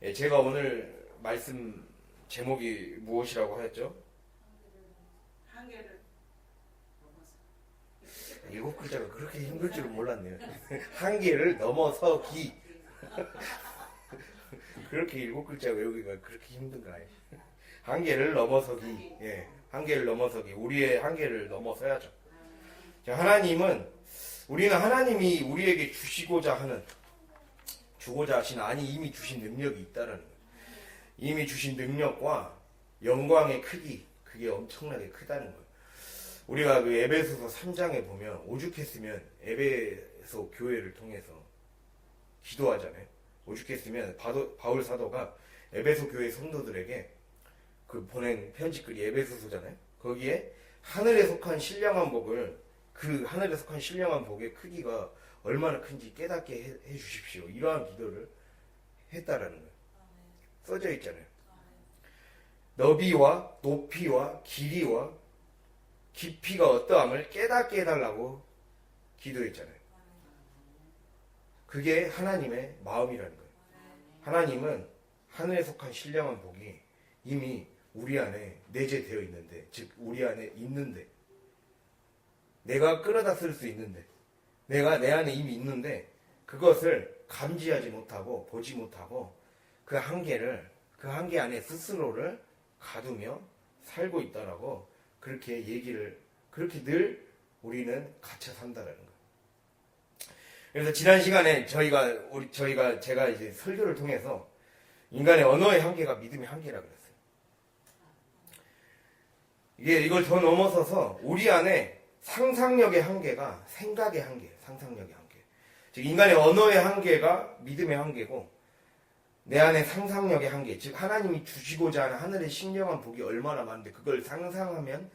예, 제가 오늘 말씀 제목이 무엇이라고 하였죠? 한계를 일곱 글자가 그렇게 힘들 줄은 몰랐네요. 한계를 넘어서기. 그렇게 일곱 글자 외우기가 그렇게 힘든가요? 한계를 넘어서기. 예, 한계를 넘어서기. 우리의 한계를 넘어서야죠. 자, 우리는 하나님이 우리에게 주시고자 하는, 주고자 하신, 아니 이미 주신 능력이 있다라는 거예요. 이미 주신 능력과 영광의 크기, 그게 엄청나게 크다는 거예요. 우리가 그 에베소서 3장에 보면 오죽했으면 에베소 교회를 통해서 기도하잖아요. 오죽했으면 바울 사도가 에베소 교회 성도들에게 그 보낸 편지글이 에베소서잖아요. 거기에 하늘에 속한 신령한 복을, 그 하늘에 속한 신령한 복의 크기가 얼마나 큰지 깨닫게 해 주십시오. 이러한 기도를 했다라는 거예요. 써져 있잖아요. 너비와 높이와 길이와 깊이가 어떠함을 깨닫게 해달라고 기도했잖아요. 그게 하나님의 마음이라는 거예요. 하나님은 하늘에 속한 신령한 복이 이미 우리 안에 내재되어 있는데, 즉 우리 안에 있는데, 내가 끌어다 쓸 수 있는데, 내가 내 안에 이미 있는데 그것을 감지하지 못하고 보지 못하고 그 한계 안에 스스로를 가두며 살고 있다라고 그렇게 늘 우리는 갇혀 산다라는 거예요. 그래서 지난 시간에 제가 이제 설교를 통해서 인간의 언어의 한계가 믿음의 한계라고 그랬어요. 이걸 더 넘어서서 우리 안에 상상력의 한계가 생각의 한계, 상상력의 한계. 즉 인간의 언어의 한계가 믿음의 한계고, 내 안에 상상력의 한계, 즉 하나님이 주시고자 하는 하늘의 신령한 복이 얼마나 많은데 그걸 상상하면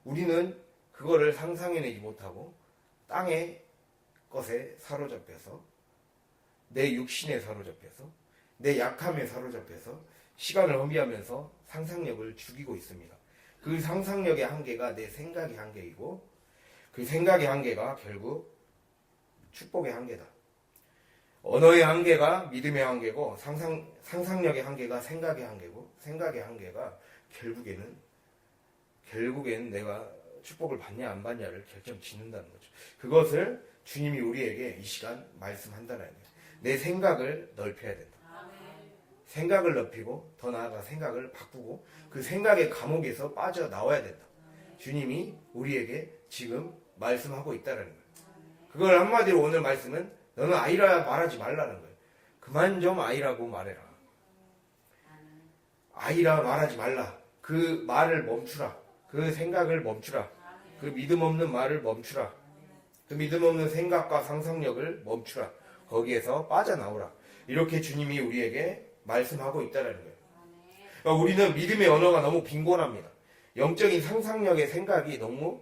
우리는 그거를 상상해내지 못하고 땅의 것에 사로잡혀서, 내 육신에 사로잡혀서, 내 약함에 사로잡혀서 시간을 허비하면서 상상력을 죽이고 있습니다. 그 상상력의 한계가 내 생각의 한계이고, 그 생각의 한계가 결국 축복의 한계다. 언어의 한계가 믿음의 한계고, 상상력의 한계가 생각의 한계고, 생각의 한계가 결국에는 내가 축복을 받냐 안 받냐를 결정짓는다는 거죠. 그것을 주님이 우리에게 이 시간 말씀한다는 거예요. 내 생각을 넓혀야 된다. 생각을 넓히고, 더 나아가 생각을 바꾸고, 그 생각의 감옥에서 빠져나와야 된다. 주님이 우리에게 지금 말씀하고 있다는 거예요. 그걸 한마디로 오늘 말씀은 너는 아이라 말하지 말라는 거예요. 그만 좀 아이라고 말해라. 아이라 말하지 말라. 그 말을 멈추라. 그 생각을 멈추라. 그 믿음 없는 말을 멈추라. 그 믿음 없는 생각과 상상력을 멈추라. 거기에서 빠져나오라. 이렇게 주님이 우리에게 말씀하고 있다는 거예요. 그러니까 우리는 믿음의 언어가 너무 빈곤합니다. 영적인 상상력의 생각이 너무,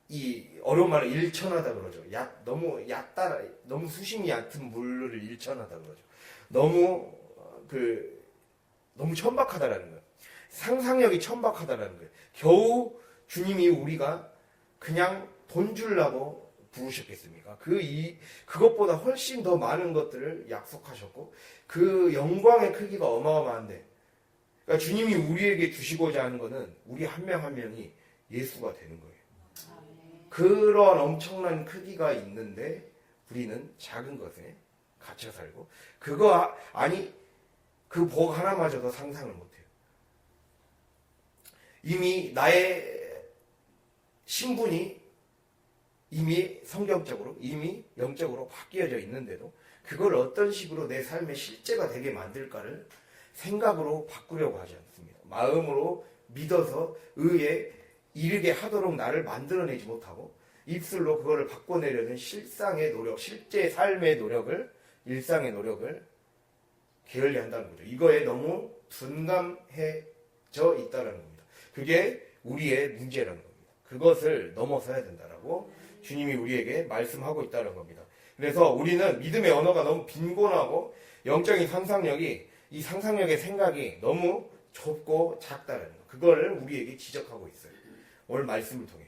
이 어려운 말로 일천하다 그러죠. 너무 수심이 얕은 물을 일천하다 그러죠. 너무 천박하다라는 거예요. 상상력이 천박하다라는 거예요. 겨우 주님이 우리가 그냥 돈 주려고 부르셨겠습니까? 그것보다 훨씬 더 많은 것들을 약속하셨고, 그 영광의 크기가 어마어마한데, 그러니까 주님이 우리에게 주시고자 하는 것은 우리 한 명 한 명이 예수가 되는 거예요. 그런 엄청난 크기가 있는데 우리는 작은 것에 갇혀 살고, 그 복 하나마저도 상상을 못해요. 이미 나의 신분이 이미 성경적으로, 이미 영적으로 바뀌어져 있는데도 그걸 어떤 식으로 내 삶의 실제가 되게 만들까를 생각으로 바꾸려고 하지 않습니다. 마음으로 믿어서 의에 이르게 하도록 나를 만들어내지 못하고, 입술로 그거를 바꿔내려는 실상의 노력, 실제 삶의 노력을, 일상의 노력을 게을리한다는 거죠. 이거에 너무 둔감해져 있다는 겁니다. 그게 우리의 문제라는 겁니다. 그것을 넘어서야 된다라고 주님이 우리에게 말씀하고 있다는 겁니다. 그래서 우리는 믿음의 언어가 너무 빈곤하고, 영적인 상상력이, 이 상상력의 생각이 너무 좁고 작다는 거. 그걸 우리에게 지적하고 있어요. 오늘 말씀을 통해.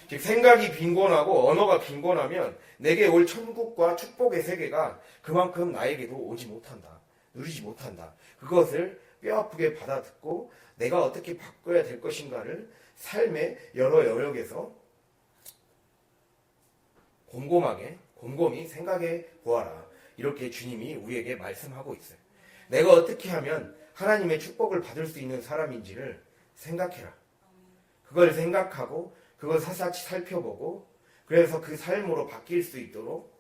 즉 생각이 빈곤하고 언어가 빈곤하면 내게 올 천국과 축복의 세계가 그만큼 나에게도 오지 못한다. 누리지 못한다. 그것을 뼈아프게 받아듣고 내가 어떻게 바꿔야 될 것인가를 삶의 여러 영역에서 곰곰이 생각해 보아라. 이렇게 주님이 우리에게 말씀하고 있어요. 내가 어떻게 하면 하나님의 축복을 받을 수 있는 사람인지를 생각해라. 그걸 생각하고 그걸 샅샅이 살펴보고 그래서 그 삶으로 바뀔 수 있도록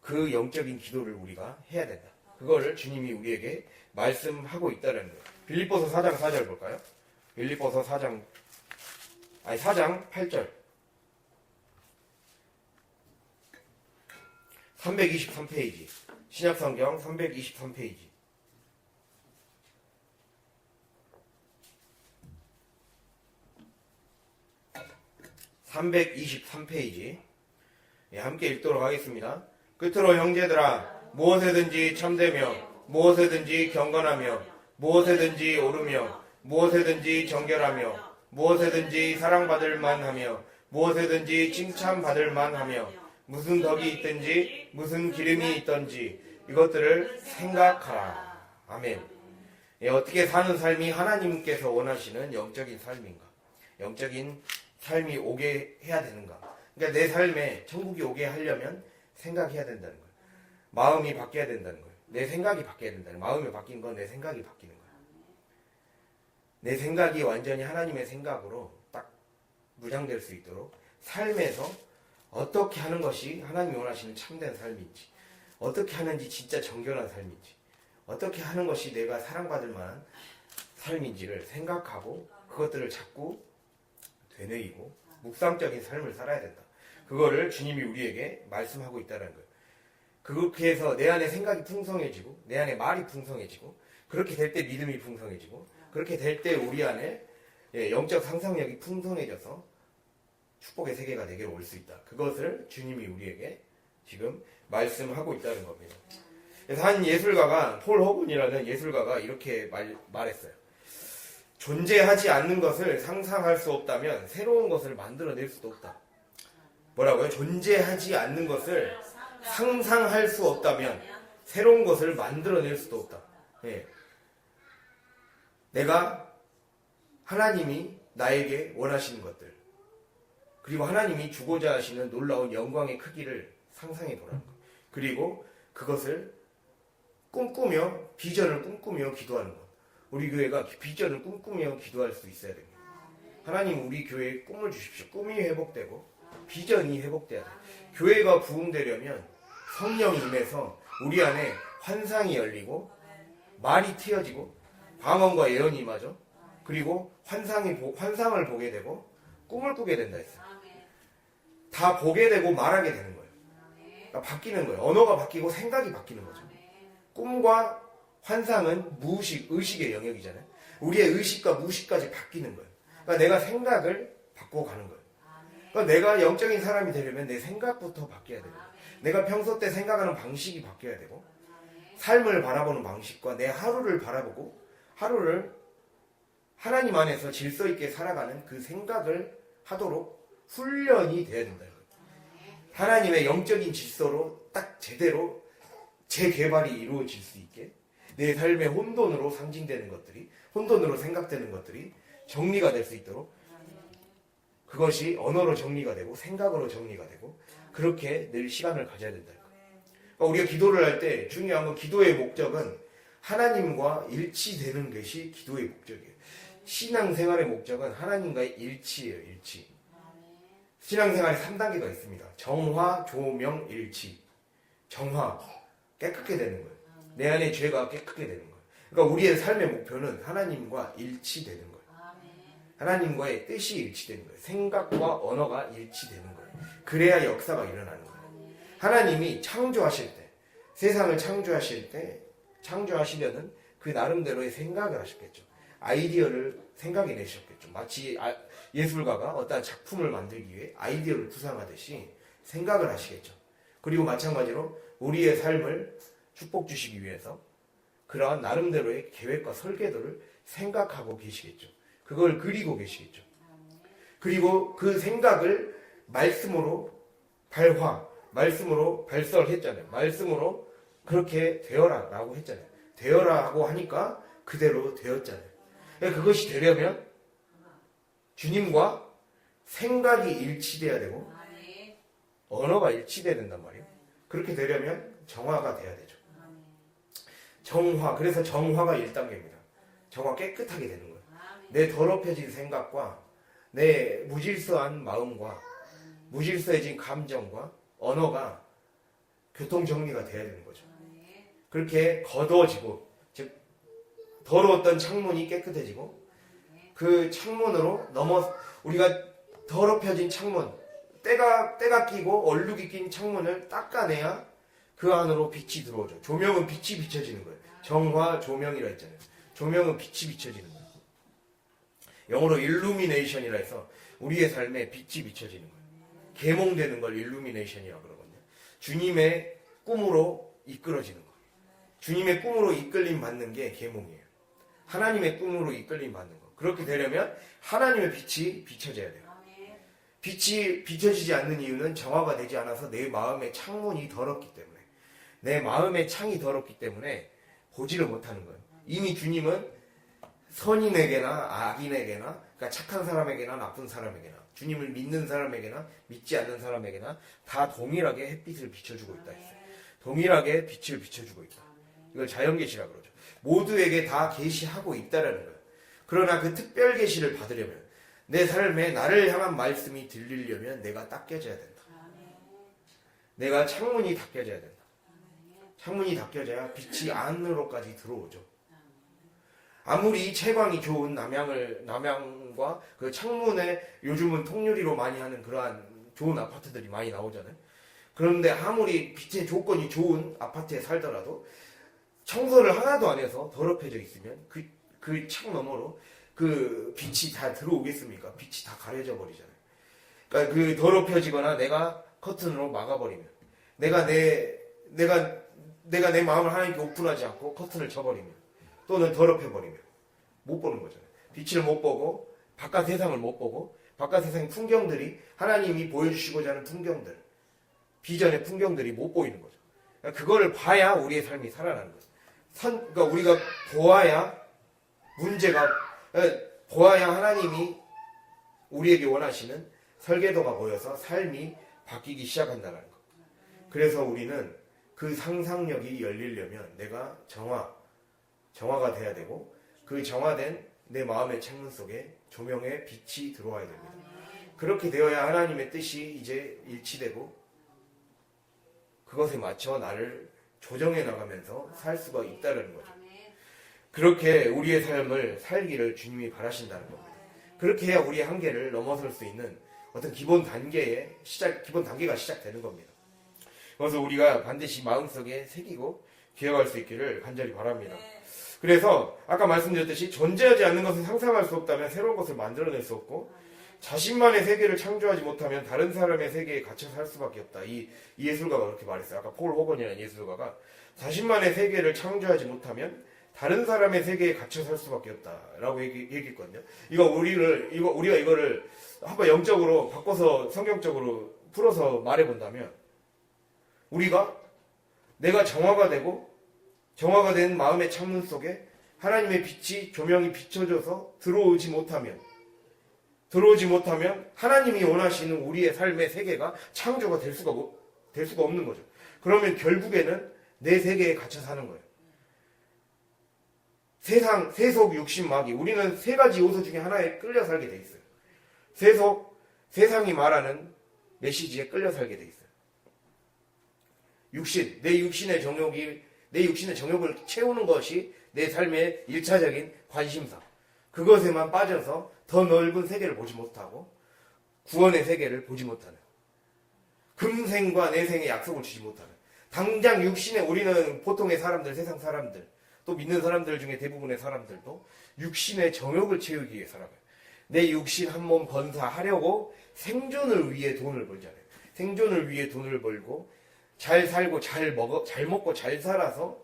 그 영적인 기도를 우리가 해야 된다. 그거를 주님이 우리에게 말씀하고 있다는 거예요. 빌립보서 4장 4절 볼까요? 빌립보서 4장 8절 323페이지 신약성경 323페이지 323페이지 함께 읽도록 하겠습니다. 끝으로 형제들아 무엇에든지 참되며 무엇에든지 경건하며 무엇에든지 오르며 무엇에든지 정결하며 무엇에든지 사랑받을 만하며 무엇에든지 칭찬받을 만하며 무슨 덕이 있든지 무슨 기름이 있든지 이것들을 생각하라. 아멘. 어떻게 사는 삶이 하나님께서 원하시는 영적인 삶인가? 영적인 삶이 오게 해야 되는가? 그러니까 내 삶에 천국이 오게 하려면 생각해야 된다는 거예요. 마음이 바뀌어야 된다는 거예요. 내 생각이 바뀌어야 된다는 거예요. 마음이 바뀐 건 내 생각이 바뀌는 거예요. 내 생각이 완전히 하나님의 생각으로 딱 무장될 수 있도록 삶에서 어떻게 하는 것이 하나님이 원하시는 참된 삶인지, 어떻게 하는지 진짜 정결한 삶인지, 어떻게 하는 것이 내가 사랑받을 만한 삶인지를 생각하고 그것들을 자꾸 되뇌이고 묵상적인 삶을 살아야 된다. 그거를 주님이 우리에게 말씀하고 있다는 거예요. 그렇게 해서 내 안에 생각이 풍성해지고 내 안에 말이 풍성해지고 그렇게 될 때 믿음이 풍성해지고 그렇게 될 때 우리 안에 영적 상상력이 풍성해져서 축복의 세계가 내게로 올 수 있다. 그것을 주님이 우리에게 지금 말씀하고 있다는 겁니다. 그래서 한 예술가가 폴 허군이라는 예술가가 이렇게 말했어요. 존재하지 않는 것을 상상할 수 없다면 새로운 것을 만들어낼 수도 없다. 뭐라고요? 존재하지 않는 것을 상상할 수 없다면 새로운 것을 만들어낼 수도 없다. 내가 하나님이 나에게 원하시는 것들 그리고 하나님이 주고자 하시는 놀라운 영광의 크기를 상상해 보라는 것. 그리고 그것을 꿈꾸며 비전을 꿈꾸며 기도하는 것. 우리 교회가 비전을 꿈꾸며 기도할 수 있어야 됩니다. 하나님 우리 교회에 꿈을 주십시오. 꿈이 회복되고 비전이 회복돼야 돼요. 교회가 부흥되려면 성령이 임해서 우리 안에 환상이 열리고 말이 트여지고 방언과 예언이 임하죠. 그리고 환상을 보게 되고 꿈을 꾸게 된다 했어요. 다 보게 되고 말하게 되는 거예요. 그러니까 바뀌는 거예요. 언어가 바뀌고 생각이 바뀌는 거죠. 꿈과 환상은 의식의 영역이잖아요. 우리의 의식과 무의식까지 바뀌는 거예요. 그러니까 내가 생각을 바꿔가는 거예요. 그러니까 내가 영적인 사람이 되려면 내 생각부터 바뀌어야 되고 내가 평소 때 생각하는 방식이 바뀌어야 되고 삶을 바라보는 방식과 내 하루를 바라보고 하루를 하나님 안에서 질서 있게 살아가는 그 생각을 하도록 훈련이 돼야 된다. 하나님의 영적인 질서로 딱 제대로 재개발이 이루어질 수 있게 내 삶의 혼돈으로 상징되는 것들이 혼돈으로 생각되는 것들이 정리가 될 수 있도록 그것이 언어로 정리가 되고 생각으로 정리가 되고 그렇게 늘 시간을 가져야 된다. 그러니까 우리가 기도를 할 때 중요한 건 기도의 목적은 하나님과 일치되는 것이 기도의 목적이에요. 신앙생활의 목적은 하나님과의 일치예요. 일치. 신앙생활에 3단계가 있습니다. 정화, 조명, 일치. 정화, 깨끗게 되는 거예요. 내 안에 죄가 깨끗게 되는 거예요. 그러니까 우리의 삶의 목표는 하나님과 일치되는 거예요. 하나님과의 뜻이 일치되는 거예요. 생각과 언어가 일치되는 거예요. 그래야 역사가 일어나는 거예요. 하나님이 창조하실 때, 세상을 창조하시려는 그 나름대로의 생각을 하셨겠죠. 아이디어를 생각해 내셨겠죠. 마치 예술가가 어떤 작품을 만들기 위해 아이디어를 구상하듯이 생각을 하시겠죠. 그리고 마찬가지로 우리의 삶을 축복 주시기 위해서 그러한 나름대로의 계획과 설계도를 생각하고 계시겠죠. 그걸 그리고 계시겠죠. 그리고 그 생각을 말씀으로 말씀으로 발설했잖아요. 말씀으로 그렇게 되어라 라고 했잖아요. 되어라 하고 하니까 그대로 되었잖아요. 그러니까 그것이 되려면 주님과 생각이 일치돼야 되고 언어가 일치돼야 된단 말이에요. 그렇게 되려면 정화가 돼야 되죠. 정화, 그래서 정화가 1단계입니다. 정화 깨끗하게 되는 거예요. 내 더럽혀진 생각과 내 무질서한 마음과 무질서해진 감정과 언어가 교통정리가 돼야 되는 거죠. 그렇게 거두어지고, 즉 더러웠던 창문이 깨끗해지고 그 창문으로 우리가 더럽혀진 창문, 때가 끼고 얼룩이 낀 창문을 닦아내야 그 안으로 빛이 들어오죠. 조명은 빛이 비춰지는 거예요. 정화 조명이라 했잖아요. 조명은 빛이 비춰지는 거예요. 영어로 일루미네이션이라 해서 우리의 삶에 빛이 비춰지는 거예요. 계몽되는 걸 일루미네이션이라고 그러거든요. 주님의 꿈으로 이끌어지는 거예요. 주님의 꿈으로 이끌림 받는 게 계몽이에요. 하나님의 꿈으로 이끌림 받는 거. 그렇게 되려면 하나님의 빛이 비춰져야 돼요. 빛이 비춰지지 않는 이유는 정화가 되지 않아서 내 마음의 창문이 더럽기 때문에, 내 마음의 창이 더럽기 때문에 보지를 못하는 거예요. 이미 주님은 선인에게나 악인에게나, 그러니까 착한 사람에게나 나쁜 사람에게나, 주님을 믿는 사람에게나 믿지 않는 사람에게나 다 동일하게 햇빛을 비춰주고 있다 했어요. 동일하게 빛을 비춰주고 있다. 이걸 자연계시라 그러죠. 모두에게 다 계시하고 있다라는 거예요. 그러나 그 특별 계시를 받으려면, 내 삶에 나를 향한 말씀이 들리려면 내가 닦여져야 된다. 내가 창문이 닦여져야 된다. 창문이 닦여져야 빛이 안으로까지 들어오죠. 아무리 채광이 좋은 남향과 그 창문에 요즘은 통유리로 많이 하는 그러한 좋은 아파트들이 많이 나오잖아요. 그런데 아무리 빛의 조건이 좋은 아파트에 살더라도 청소를 하나도 안 해서 더럽혀져 있으면 그 창 너머로 그 빛이 다 들어오겠습니까? 빛이 다 가려져 버리잖아요. 그러니까 그 더럽혀지거나 내가 커튼으로 막아버리면, 내가 내 마음을 하나님께 오픈하지 않고 커튼을 쳐버리면, 또는 더럽혀버리면 못 보는 거잖아요. 빛을 못 보고 바깥 세상을 못 보고 바깥 세상의 풍경들이, 하나님이 보여주시고자 하는 풍경들, 비전의 풍경들이 못 보이는 거죠. 그러니까 그거를 봐야 우리의 삶이 살아나는 거죠. 그러니까 우리가 보아야 보아야 하나님이 우리에게 원하시는 설계도가 보여서 삶이 바뀌기 시작한다는 거. 그래서 우리는 그 상상력이 열리려면 내가 정화가 돼야 되고, 그 정화된 내 마음의 창문 속에 조명의 빛이 들어와야 됩니다. 그렇게 되어야 하나님의 뜻이 이제 일치되고 그것에 맞춰 나를 조정해 나가면서 살 수가 있다는 거죠. 그렇게 우리의 삶을 살기를 주님이 바라신다는 겁니다. 그렇게 해야 우리의 한계를 넘어설 수 있는 어떤 기본 단계가 시작되는 겁니다. 그래서 우리가 반드시 마음속에 새기고 기억할 수 있기를 간절히 바랍니다. 그래서 아까 말씀드렸듯이 존재하지 않는 것을 상상할 수 없다면 새로운 것을 만들어낼 수 없고, 자신만의 세계를 창조하지 못하면 다른 사람의 세계에 갇혀 살 수밖에 없다. 이 예술가가 그렇게 말했어요. 아까 폴 호건이라는 예술가가 자신만의 세계를 창조하지 못하면 다른 사람의 세계에 갇혀 살 수밖에 없다라고 얘기했거든요. 우리가 이거를 한번 영적으로 바꿔서 성경적으로 풀어서 말해본다면, 내가 정화가 된 마음의 창문 속에 하나님의 빛이, 조명이 비춰져서 들어오지 못하면 하나님이 원하시는 우리의 삶의 세계가 창조가 될 수가 없는 거죠. 그러면 결국에는 내 세계에 갇혀 사는 거예요. 세속, 육신, 마귀. 우리는 세 가지 요소 중에 하나에 끌려 살게 돼 있어요. 세상이 말하는 메시지에 끌려 살게 돼 있어요. 내 육신의 정욕을 채우는 것이 내 삶의 1차적인 관심사. 그것에만 빠져서 더 넓은 세계를 보지 못하고 구원의 세계를 보지 못하는, 금생과 내생의 약속을 주지 못하는, 당장 우리는 보통의 사람들, 세상 사람들, 또 믿는 사람들 중에 대부분의 사람들도 육신의 정욕을 채우기 위해 살아가요. 내 육신 한 몸 건사하려고 생존을 위해 돈을 벌잖아요. 생존을 위해 돈을 벌고 잘 살고 잘 먹고 잘 살아서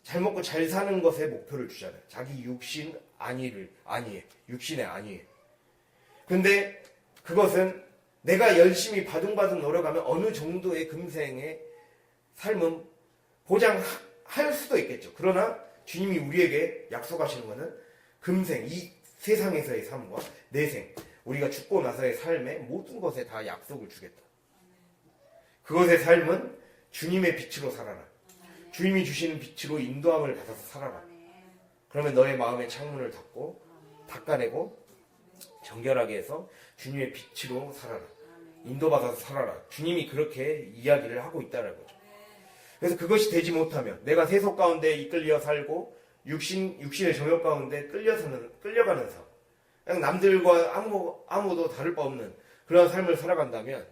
잘 먹고 잘 사는 것에 목표를 주잖아요. 자기 육신의 안위에. 근데 그것은 내가 열심히 바둥바둥 노력하면 어느 정도의 금생의 삶은 보장할 수도 있겠죠. 그러나 주님이 우리에게 약속하시는 것은 금생, 이 세상에서의 삶과 내생, 우리가 죽고 나서의 삶의 모든 것에 다 약속을 주겠다. 그것의 삶은 주님의 빛으로 살아라. 주님이 주시는 빛으로 인도함을 받아서 살아라. 그러면 너의 마음의 창문을 닦아내고 정결하게 해서 주님의 빛으로 살아라. 인도받아서 살아라. 주님이 그렇게 이야기를 하고 있다는 거죠. 그래서 그것이 되지 못하면 내가 세속 가운데 이끌려 살고 육신의 정욕 가운데 끌려가는 삶, 그냥 남들과 아무도 다를 바 없는 그런 삶을 살아간다면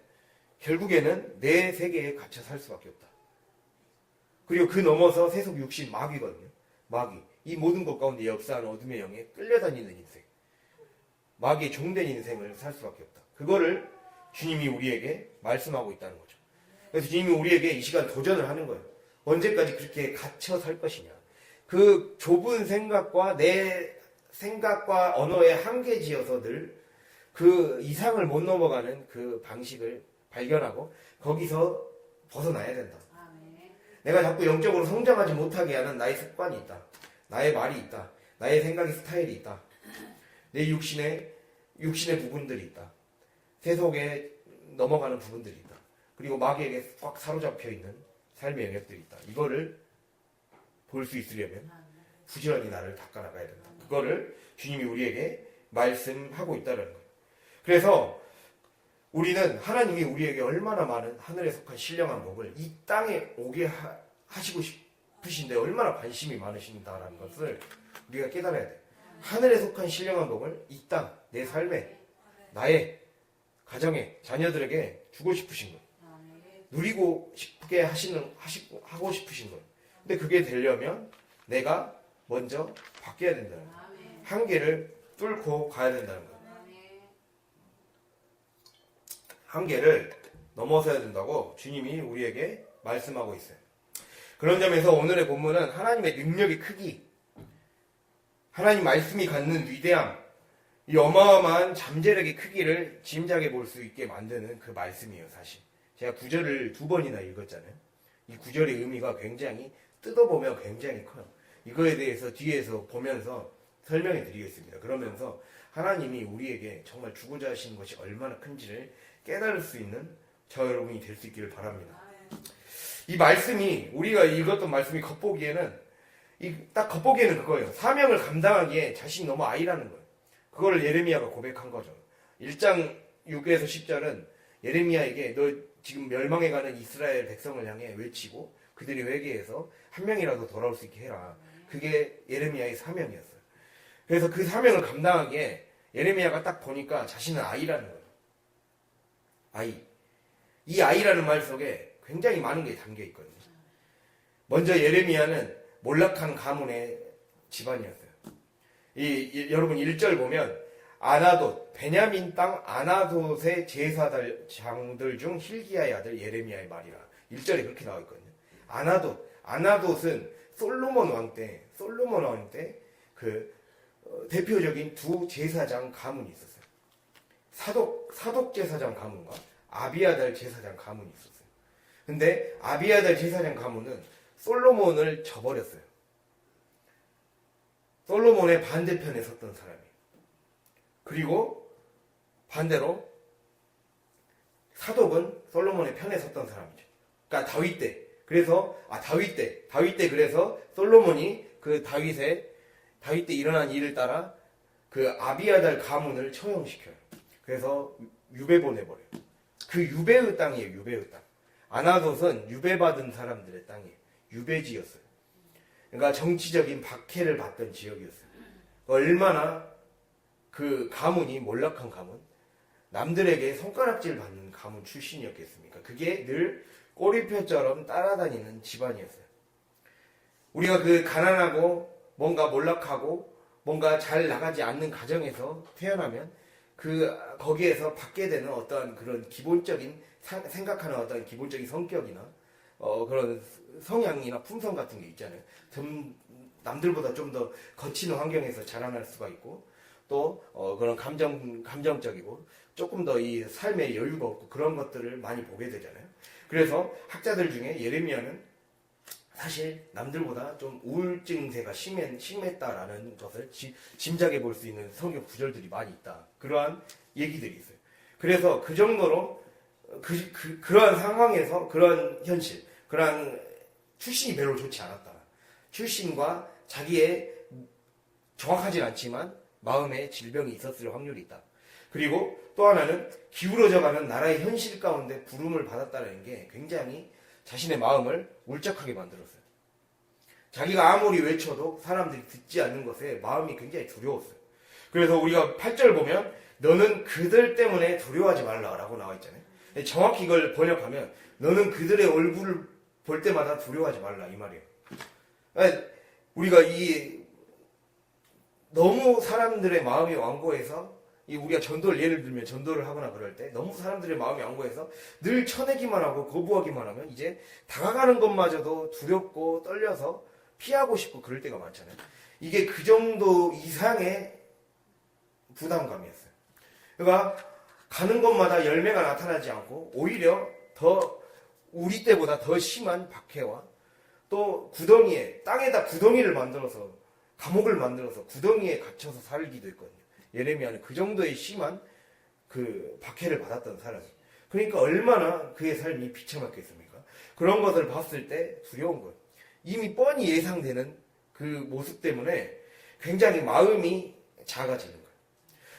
결국에는 내 세계에 갇혀 살 수밖에 없다. 그리고 그 넘어서 세속 육신 마귀거든요. 마귀. 이 모든 것 가운데 역사하는 어둠의 영에 끌려다니는 인생. 마귀의 종된 인생을 살 수밖에 없다. 그거를 주님이 우리에게 말씀하고 있다는 거죠. 그래서 주님이 우리에게 이 시간 도전을 하는 거예요. 언제까지 그렇게 갇혀 살 것이냐. 그 좁은 생각과 내 생각과 언어에 한계 지어서 늘 그 이상을 못 넘어가는 그 방식을 발견하고 거기서 벗어나야 된다. 내가 자꾸 영적으로 성장하지 못하게 하는 나의 습관이 있다. 나의 말이 있다. 나의 생각의 스타일이 있다. 내 육신의 부분들이 있다. 세속에 넘어가는 부분들이 있다. 그리고 마귀에게 꽉 사로잡혀 있는 삶의 영역들이 있다. 이거를 볼 수 있으려면 부지런히 나를 닦아나가야 된다. 그거를 주님이 우리에게 말씀하고 있다는 거예요. 그래서 우리는 하나님이 우리에게 얼마나 많은 하늘에 속한 신령한 복을 이 땅에 오게 하시고 싶으신데 얼마나 관심이 많으신다라는 것을 우리가 깨달아야 돼. 하늘에 속한 신령한 복을 이 땅, 내 삶에, 나의 가정에, 자녀들에게 주고 싶으신 거예요. 누리고 싶게 하고 싶으신 거예요. 근데 그게 되려면 내가 먼저 바뀌어야 된다는 거예요. 한계를 뚫고 가야 된다는 거예요. 한계를 넘어서야 된다고 주님이 우리에게 말씀하고 있어요. 그런 점에서 오늘의 본문은 하나님의 능력의 크기, 하나님 말씀이 갖는 위대함, 이 어마어마한 잠재력의 크기를 짐작해 볼 수 있게 만드는 그 말씀이에요. 사실 제가 구절을 2번이나 읽었잖아요. 이 구절의 의미가 굉장히 뜯어보면 굉장히 커요. 이거에 대해서 뒤에서 보면서 설명해 드리겠습니다. 그러면서 하나님이 우리에게 정말 주고자 하시는 것이 얼마나 큰지를 깨달을 수 있는 저 여러분이 될 수 있기를 바랍니다. 이 말씀이 우리가 읽었던 말씀이 겉보기에는 딱 겉보기에는 그거예요. 사명을 감당하기에 자신이 너무 아이라는 거예요. 그걸 예레미야가 고백한 거죠. 1장 6에서 10절은 예레미야에게 너 지금 멸망해가는 이스라엘 백성을 향해 외치고 그들이 회개해서 한 명이라도 돌아올 수 있게 해라. 그게 예레미야의 사명이었어요. 그래서 그 사명을 감당하기에 예레미야가 딱 보니까 자신은 아이라는 거예요. 아이. 이 아이라는 말 속에 굉장히 많은 게 담겨 있거든요. 먼저 예레미야는 몰락한 가문의 집안이었어요. 여러분 1절 보면 아나돗, 베냐민 땅 아나돗의 제사장들 중 힐기야의 아들 예레미야의 말이라. 1절에 그렇게 나와 있거든요. 아나돗은 솔로몬 왕 때 그 대표적인 두 제사장 가문이 있었어요. 사독 제사장 가문과 아비아달 제사장 가문이 있었어요. 근데 아비아달 제사장 가문은 솔로몬을 저버렸어요. 솔로몬의 반대편에 섰던 사람이에요. 그리고 반대로 사독은 솔로몬의 편에 섰던 사람이죠. 그러니까 다윗 때. 그래서 다윗 때 그래서 솔로몬이 그 다윗 때 일어난 일을 따라 그 아비아달 가문을 처형시켜요. 그래서 유배 보내버려요. 그 유배의 땅이에요. 유배의 땅. 아나돗은 유배받은 사람들의 땅이에요. 유배지였어요. 그러니까 정치적인 박해를 받던 지역이었어요. 얼마나 그 가문이 몰락한 가문, 남들에게 손가락질 받는 가문 출신이었겠습니까? 그게 늘 꼬리표처럼 따라다니는 집안이었어요. 우리가 그 가난하고 뭔가 몰락하고 뭔가 잘 나가지 않는 가정에서 태어나면 거기에서 받게 되는 어떠한 그런 기본적인 생각하는 어떤 기본적인 성격이나 그런 성향이나 품성 같은 게 있잖아요. 남들보다 좀 더 거친 환경에서 자라날 수가 있고 또 그런 감정적이고 조금 더 이 삶의 여유가 없고 그런 것들을 많이 보게 되잖아요. 그래서 학자들 중에 예레미야는 사실 남들보다 좀 우울증세가 심했다라는 것을 짐작해 볼 수 있는 성경 구절들이 많이 있다. 그러한 얘기들이 있어요. 그래서 그 정도로 그러한 상황에서 그러한 현실, 그러한 출신이 별로 좋지 않았다. 출신과 자기의 정확하진 않지만 마음에 질병이 있었을 확률이 있다. 그리고 또 하나는 기울어져가는 나라의 현실 가운데 부름을 받았다는 게 굉장히 자신의 마음을 울적하게 만들었어요. 자기가 아무리 외쳐도 사람들이 듣지 않는 것에 마음이 굉장히 두려웠어요. 그래서 우리가 8절 보면 너는 그들 때문에 두려워하지 말라라고 나와 있잖아요. 정확히 이걸 번역하면 너는 그들의 얼굴을 볼 때마다 두려워하지 말라 이 말이에요. 우리가 너무 사람들의 마음이 완고해서 우리가 전도를 예를 들면 전도를 하거나 그럴 때 너무 사람들의 마음이 완고해서 늘 쳐내기만 하고 거부하기만 하면 이제 다가가는 것마저도 두렵고 떨려서 피하고 싶고 그럴 때가 많잖아요. 이게 그 정도 이상의 부담감이었어요. 그러니까 가는 곳마다 열매가 나타나지 않고 오히려 더 우리 때보다 더 심한 박해와 또 땅에다 구덩이를 만들어서 감옥을 만들어서 구덩이에 갇혀서 살기도 했거든요. 예레미야는 그 정도의 심한 그 박해를 받았던 사람이에요. 그러니까 얼마나 그의 삶이 비참했겠습니까? 그런 것을 봤을 때 두려운 거예요. 이미 뻔히 예상되는 그 모습 때문에 굉장히 마음이 작아지는 거예요.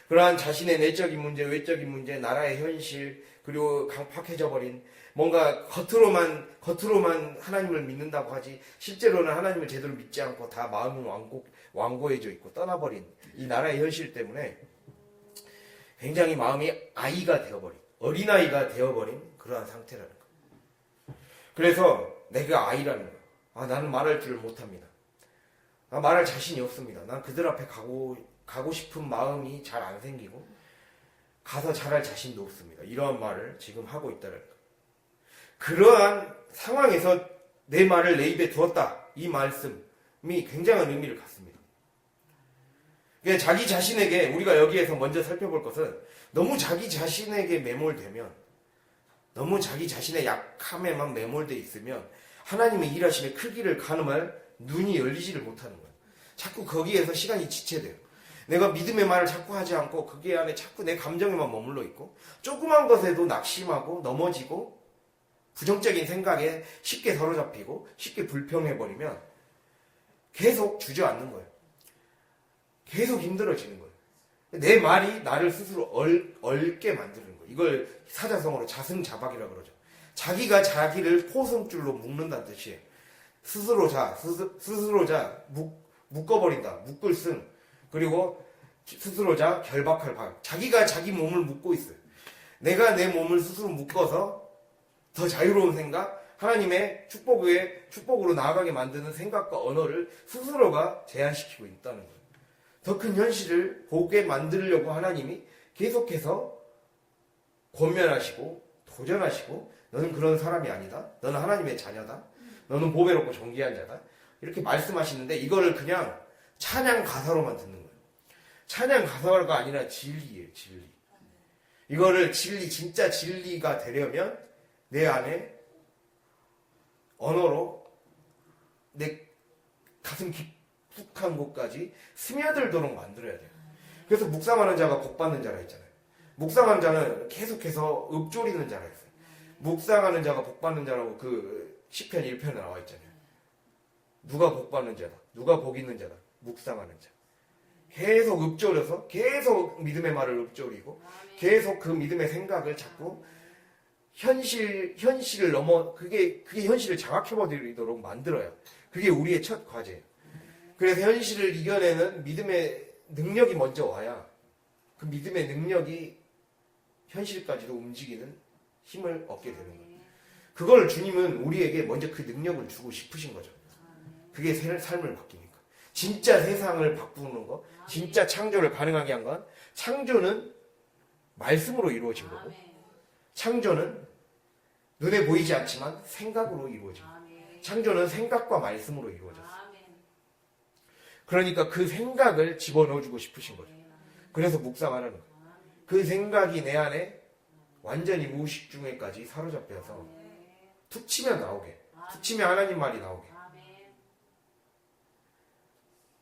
그러한 자신의 내적인 문제, 외적인 문제, 나라의 현실, 그리고 강팍해져 버린 뭔가 겉으로만 하나님을 믿는다고 하지 실제로는 하나님을 제대로 믿지 않고 다 마음은 완고해져 있고 떠나버린 이 나라의 현실 때문에 굉장히 마음이 어린아이가 되어버린 그러한 상태라는 거예요. 그래서 내가 아이라는 거예요. 나는 말할 줄 못합니다. 말할 자신이 없습니다. 난 그들 앞에 가고 싶은 마음이 잘 안 생기고 가서 잘할 자신도 없습니다. 이러한 말을 지금 하고 있다는 거예요. 그러한 상황에서 내 말을 내 입에 두었다. 이 말씀이 굉장한 의미를 갖습니다. 자기 자신에게 우리가 여기에서 먼저 살펴볼 것은 너무 자기 자신에게 매몰되면 너무 자기 자신의 약함에만 매몰되어 있으면 하나님의 일하심의 크기를 가늠할 눈이 열리지를 못하는 거예요. 자꾸 거기에서 시간이 지체돼요. 내가 믿음의 말을 자꾸 하지 않고 그게 안에 자꾸 내 감정에만 머물러 있고 조그만 것에도 낙심하고 넘어지고 부정적인 생각에 쉽게 사로잡히고 쉽게 불평해버리면 계속 주저앉는 거예요. 계속 힘들어지는 거예요. 내 말이 나를 스스로 얽게 만드는 거예요. 이걸 사자성어로 자승자박이라고 그러죠. 자기가 자기를 포승줄로 묶는다는 뜻이에요. 스스로 묶어버린다. 묶을 승. 그리고 스스로 결박할 박. 자기가 자기 몸을 묶고 있어요. 내가 내 몸을 스스로 묶어서 더 자유로운 생각, 하나님의 축복으로 나아가게 만드는 생각과 언어를 스스로가 제한시키고 있다는 거예요. 더 큰 현실을 보게 만들려고 하나님이 계속해서 권면하시고 도전하시고 너는 그런 사람이 아니다. 너는 하나님의 자녀다. 너는 보배롭고 존귀한 자다. 이렇게 말씀하시는데 이거를 그냥 찬양 가사로만 듣는 거예요. 찬양 가사가 아니라 진리예요. 진리. 이거를 진짜 진리가 되려면 내 안에 언어로 내 가슴 깊숙한 곳까지 스며들도록 만들어야 돼요. 그래서 묵상하는 자가 복받는 자라 했잖아요. 묵상하는 자는 계속해서 읊조리는 자라 했어요. 묵상하는 자가 복받는 자라고 그 시편 1편에 나와 있잖아요. 누가 복받는 자다. 누가 복 있는 자다. 묵상하는 자. 계속 읊조려서 계속 믿음의 말을 읊조리고 계속 그 믿음의 생각을 자꾸 현실을 그게 현실을 장악해버리도록 만들어요. 그게 우리의 첫 과제예요. 그래서 현실을 이겨내는 믿음의 능력이 먼저 와야 그 믿음의 능력이 현실까지도 움직이는 힘을 얻게 되는 거예요. 그걸 주님은 우리에게 먼저 그 능력을 주고 싶으신 거죠. 그게 삶을 바뀌니까. 진짜 세상을 바꾸는 거, 진짜 창조를 가능하게 한 건 창조는 말씀으로 이루어진 거고 창조는 눈에 보이지 않지만 생각으로 이루어진 거예요. 창조는 생각과 말씀으로 이루어졌어요. 그러니까 그 생각을 집어넣어주고 싶으신 거죠. 그래서 묵상하라는 거예요. 그 생각이 내 안에 완전히 무의식 중에까지 사로잡혀서 툭 치면 나오게. 툭 치면 하나님 말이 나오게.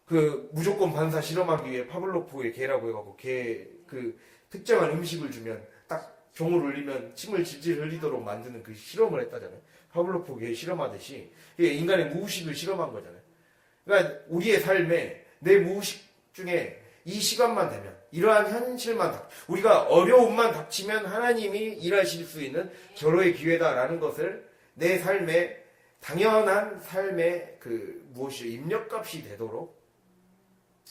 그 무조건 반사 실험하기 위해 파블로프의 개라고 해갖고 개 그 특정한 음식을 주면 딱 종을 울리면 침을 질질 흘리도록 만드는 그 실험을 했다잖아요. 파블로프 개 실험하듯이 이게 인간의 무의식을 실험한 거잖아요. 그러니까 우리의 삶에 내 무의식 중에 이 시간만 되면 이러한 현실만 우리가 어려움만 닥치면 하나님이 일하실 수 있는 절호의 기회다라는 것을 내 삶에 당연한 삶의 그 무엇이죠 입력값이 되도록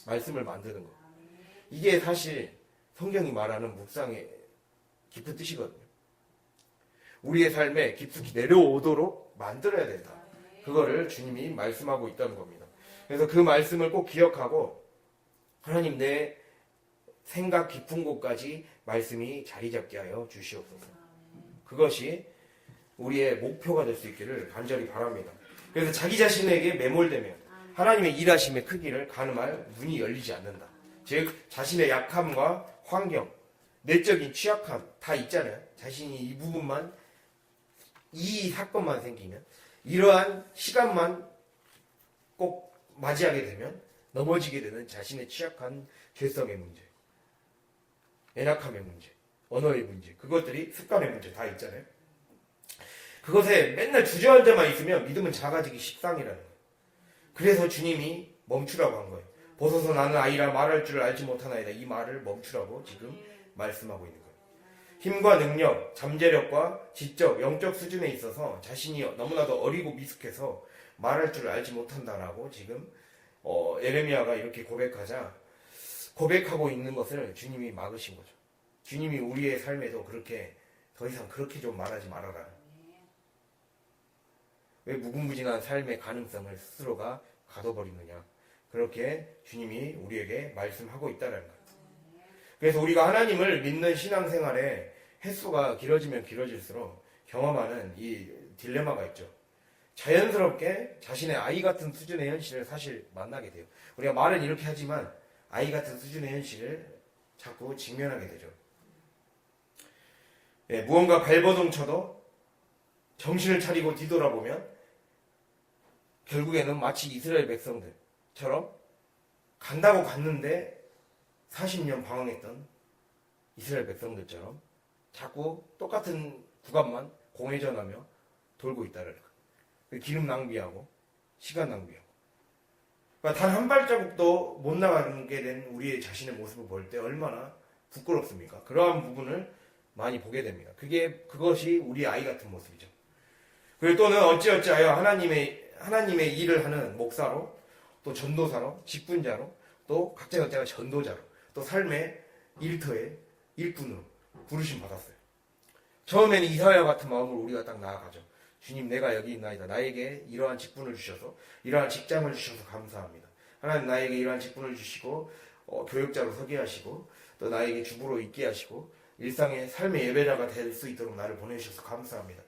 말씀을 만드는 거. 이게 사실 성경이 말하는 묵상의 깊은 뜻이거든요. 우리의 삶에 깊숙이 내려오도록 만들어야 된다. 그거를 주님이 말씀하고 있다는 겁니다. 그래서 그 말씀을 꼭 기억하고 하나님 내 생각 깊은 곳까지 말씀이 자리 잡게 하여 주시옵소서. 그것이 우리의 목표가 될 수 있기를 간절히 바랍니다. 그래서 자기 자신에게 매몰되면 하나님의 일하심의 크기를 가늠할 눈이 열리지 않는다. 즉 자신의 약함과 환경, 내적인 취약함 다 있잖아요. 자신이 이 부분만 이 사건만 생기면 이러한 시간만 꼭 맞이하게 되면 넘어지게 되는 자신의 취약한 죄성의 문제, 연약함의 문제, 언어의 문제, 그것들이 습관의 문제 다 있잖아요. 그것에 맨날 주저앉아만 있으면 믿음은 작아지기 십상이라는 거예요. 그래서 주님이 멈추라고 한 거예요. 보소서 나는 아이라 말할 줄 알지 못하나이다. 이 말을 멈추라고 지금 말씀하고 있는 거예요. 힘과 능력, 잠재력과 지적, 영적 수준에 있어서 자신이 너무나도 어리고 미숙해서 말할 줄 알지 못한다라고 지금 에레미야가 이렇게 고백하고 있는 것을 주님이 막으신 거죠. 주님이 우리의 삶에도 그렇게 더 이상 그렇게 좀 말하지 말아라. 왜 무궁무진한 삶의 가능성을 스스로가 가둬버리느냐. 그렇게 주님이 우리에게 말씀하고 있다는 거예요. 그래서 우리가 하나님을 믿는 신앙생활에 횟수가 길어지면 길어질수록 경험하는 이 딜레마가 있죠. 자연스럽게 자신의 아이 같은 수준의 현실을 사실 만나게 돼요. 우리가 말은 이렇게 하지만 아이 같은 수준의 현실을 자꾸 직면하게 되죠. 무언가 발버둥 쳐도 정신을 차리고 뒤돌아보면 결국에는 마치 이스라엘 백성들처럼 간다고 갔는데 40년 방황했던 이스라엘 백성들처럼 자꾸 똑같은 구간만 공회전하며 돌고 있다는 거예요. 기름 낭비하고 시간 낭비하고 그러니까 단 한 발자국도 못 나가게 된 우리의 자신의 모습을 볼 때 얼마나 부끄럽습니까? 그러한 부분을 많이 보게 됩니다. 그것이 우리의 아이 같은 모습이죠. 그리고 또는 어찌어찌하여 하나님의 일을 하는 목사로, 또 전도사로, 직분자로, 또 각자가 전도자로, 또 삶의 일터의 일꾼으로 부르심 받았어요. 처음에는 이사야 같은 마음으로 우리가 딱 나아가죠. 주님, 내가 여기 있나이다. 나에게 이러한 직분을 주셔서, 이러한 직장을 주셔서 감사합니다. 하나님 나에게 이러한 직분을 주시고 교육자로 서게 하시고, 또 나에게 주부로 있게 하시고, 일상의 삶의 예배자가 될 수 있도록 나를 보내주셔서 감사합니다.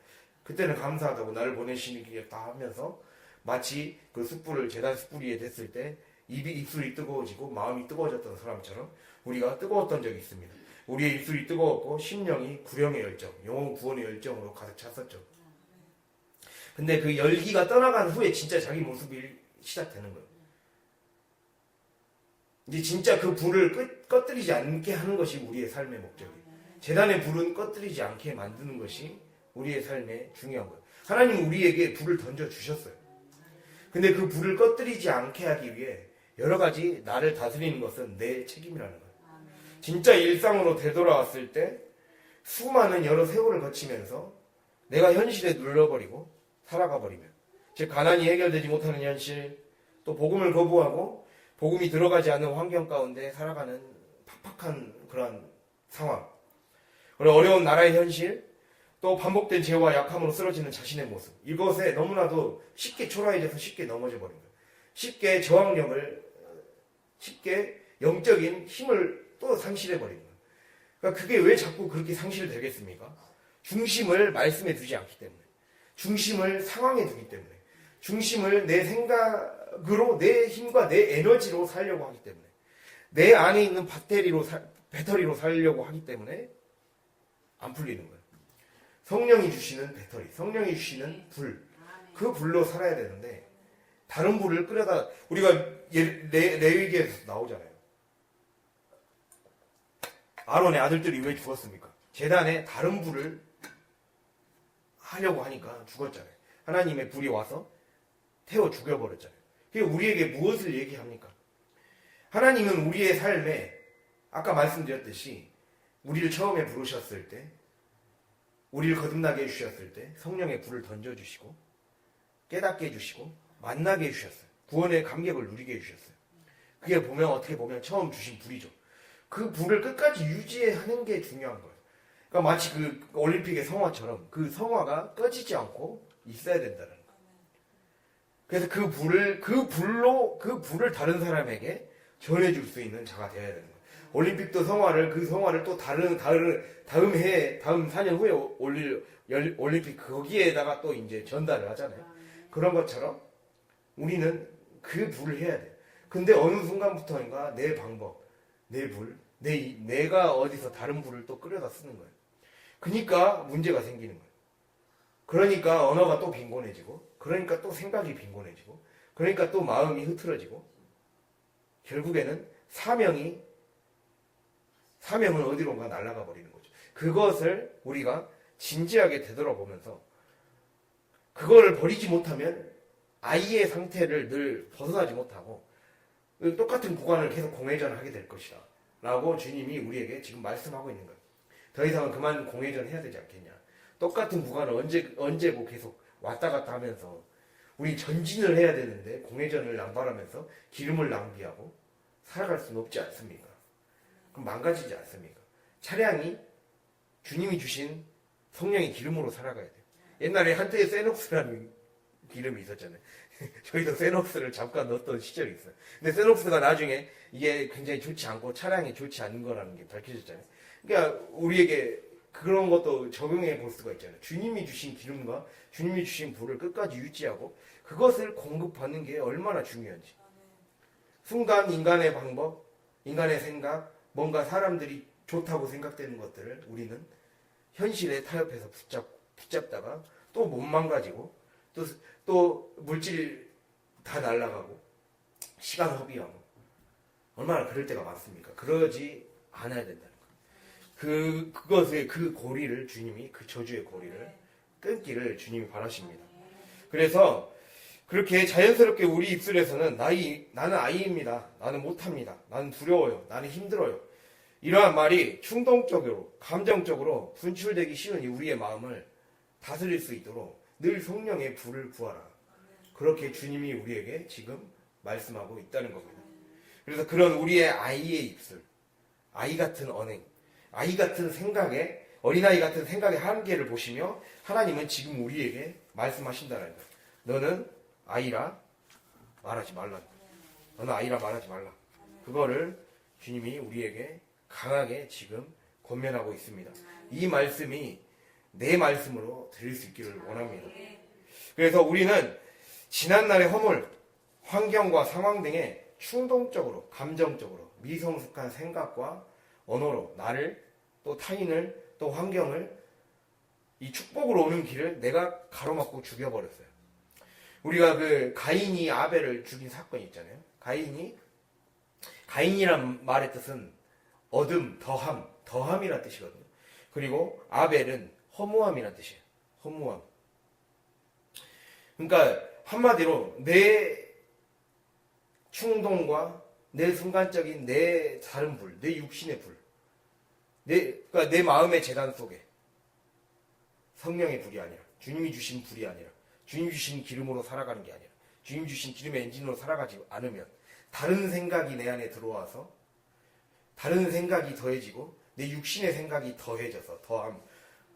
그때는 감사하다고 나를 보내시는 게 다 하면서 마치 그 재단 숯불 위에 됐을 때 입술이 뜨거워지고 마음이 뜨거워졌던 사람처럼 우리가 뜨거웠던 적이 있습니다. 우리의 입술이 뜨거웠고 심령이 구령의 열정, 영혼 구원의 열정으로 가득 찼었죠. 근데 그 열기가 떠나간 후에 진짜 자기 모습이 시작되는 거예요. 이제 진짜 그 불을 꺼뜨리지 않게 하는 것이 우리의 삶의 목적이에요. 재단의 불은 꺼뜨리지 않게 만드는 것이 우리의 삶에 중요한 거예요. 하나님은 우리에게 불을 던져주셨어요. 근데 그 불을 꺼뜨리지 않게 하기 위해 여러 가지 나를 다스리는 것은 내 책임이라는 거예요. 진짜 일상으로 되돌아왔을 때 수많은 여러 세월을 거치면서 내가 현실에 눌러버리고 살아가 버리면, 즉 가난이 해결되지 못하는 현실, 또 복음을 거부하고 복음이 들어가지 않는 환경 가운데 살아가는 팍팍한 그런 상황, 그리고 어려운 나라의 현실, 또 반복된 죄와 약함으로 쓰러지는 자신의 모습, 이것에 너무나도 쉽게 초라해져서 쉽게 넘어져 버린 거예요. 쉽게 저항력을, 쉽게 영적인 힘을 또 상실해 버리는 거예요. 그러니까 그게 왜 자꾸 그렇게 상실되겠습니까? 중심을 말씀에 두지 않기 때문에, 중심을 상황에 두기 때문에, 중심을 내 생각으로, 내 힘과 내 에너지로 살려고 하기 때문에, 내 안에 있는 배터리로 살려고 하기 때문에 안 풀리는 거예요. 성령이 주시는 배터리, 성령이 주시는 불, 그 불로 살아야 되는데 다른 불을 끌어다 우리가 레위기에서 나오잖아요. 아론의 아들들이 왜 죽었습니까? 제단에 다른 불을 하려고 하니까 죽었잖아요. 하나님의 불이 와서 태워 죽여버렸잖아요. 그게 우리에게 무엇을 얘기합니까? 하나님은 우리의 삶에 아까 말씀드렸듯이 우리를 처음에 부르셨을 때, 우리를 거듭나게 해주셨을 때 성령의 불을 던져주시고 깨닫게 해주시고 만나게 해주셨어요. 구원의 감격을 누리게 해주셨어요. 그게 보면 어떻게 보면 처음 주신 불이죠. 그 불을 끝까지 유지하는 게 중요한 거예요. 그러니까 마치 그 올림픽의 성화처럼 그 성화가 꺼지지 않고 있어야 된다는 거예요. 그래서 그 불을 다른 사람에게 전해줄 수 있는 자가 되어야 되는 거예요. 올림픽도 그 성화를 또 다음 4년 후에 올림픽 거기에다가 또 이제 전달을 하잖아요. 그런 것처럼 우리는 그 불을 해야 돼요. 근데 어느 순간부터인가 내 방법, 내 불, 내가 어디서 다른 불을 또 끌어다 쓰는 거예요. 그러니까 문제가 생기는 거예요. 그러니까 언어가 또 빈곤해지고, 그러니까 또 생각이 빈곤해지고, 그러니까 또 마음이 흐트러지고, 결국에는 사명은 어디론가 날아가 버리는 거죠. 그것을 우리가 진지하게 되돌아보면서 그거를 버리지 못하면 아이의 상태를 늘 벗어나지 못하고 똑같은 구간을 계속 공회전을 하게 될 것이다 라고 주님이 우리에게 지금 말씀하고 있는 거예요. 더 이상은 그만 공회전 해야 되지 않겠냐. 똑같은 구간을 언제 뭐 계속 왔다 갔다 하면서 우리 전진을 해야 되는데 공회전을 남발하면서 기름을 낭비하고 살아갈 수는 없지 않습니까? 그럼 망가지지 않습니까? 차량이 주님이 주신 성령의 기름으로 살아가야 돼요. 옛날에 한때에 세녹스라는 기름이 있었잖아요. 저희도 세녹스를 잠깐 넣었던 시절이 있어요. 근데 세녹스가 나중에 이게 굉장히 좋지 않고 차량에 좋지 않은 거라는 게 밝혀졌잖아요. 그러니까 우리에게 그런 것도 적용해 볼 수가 있잖아요. 주님이 주신 기름과 주님이 주신 불을 끝까지 유지하고 그것을 공급받는 게 얼마나 중요한지. 순간 인간의 방법, 인간의 생각, 뭔가 사람들이 좋다고 생각되는 것들을 우리는 현실에 타협해서 붙잡다가 또 못 망가지고 또 물질 다 날아가고 시간 허비하고 얼마나 그럴 때가 많습니까? 그러지 않아야 된다는 거예요. 그것의 그 고리를 주님이 그 저주의 고리를 끊기를 주님이 바라십니다. 그래서 그렇게 자연스럽게 우리 입술에서는 나는 아이입니다. 나는 못합니다. 나는 두려워요. 나는 힘들어요. 이러한 말이 충동적으로 감정적으로 분출되기 쉬운 이 우리의 마음을 다스릴 수 있도록 늘 성령의 불을 구하라. 그렇게 주님이 우리에게 지금 말씀하고 있다는 겁니다. 그래서 그런 우리의 아이의 입술, 아이 같은 언행, 아이 같은 생각에, 어린아이 같은 생각의 한계를 보시며 하나님은 지금 우리에게 말씀하신다는 거예요. 너는 아이라 말하지 말라. 너는 아이라 말하지 말라. 그거를 주님이 우리에게 강하게 지금 권면하고 있습니다. 이 말씀이 내 말씀으로 들릴 수 있기를 원합니다. 그래서 우리는 지난날의 허물, 환경과 상황 등에 충동적으로, 감정적으로, 미성숙한 생각과 언어로 나를 또 타인을 또 환경을 이 축복으로 오는 길을 내가 가로막고 죽여버렸어요. 우리가 그 가인이 아벨을 죽인 사건이 있잖아요. 가인이란 말의 뜻은 어둠, 더함이란 뜻이거든요. 그리고 아벨은 허무함이란 뜻이에요. 허무함. 그러니까 한마디로 내 충동과 내 순간적인 내 다른 불, 내 육신의 불, 그러니까 내 마음의 재단 속에 성령의 불이 아니라 주님이 주신 불이 아니라 주님 주신 기름으로 살아가는 게 아니라 주님 주신 기름의 엔진으로 살아가지 않으면 다른 생각이 내 안에 들어와서 다른 생각이 더해지고 내 육신의 생각이 더해져서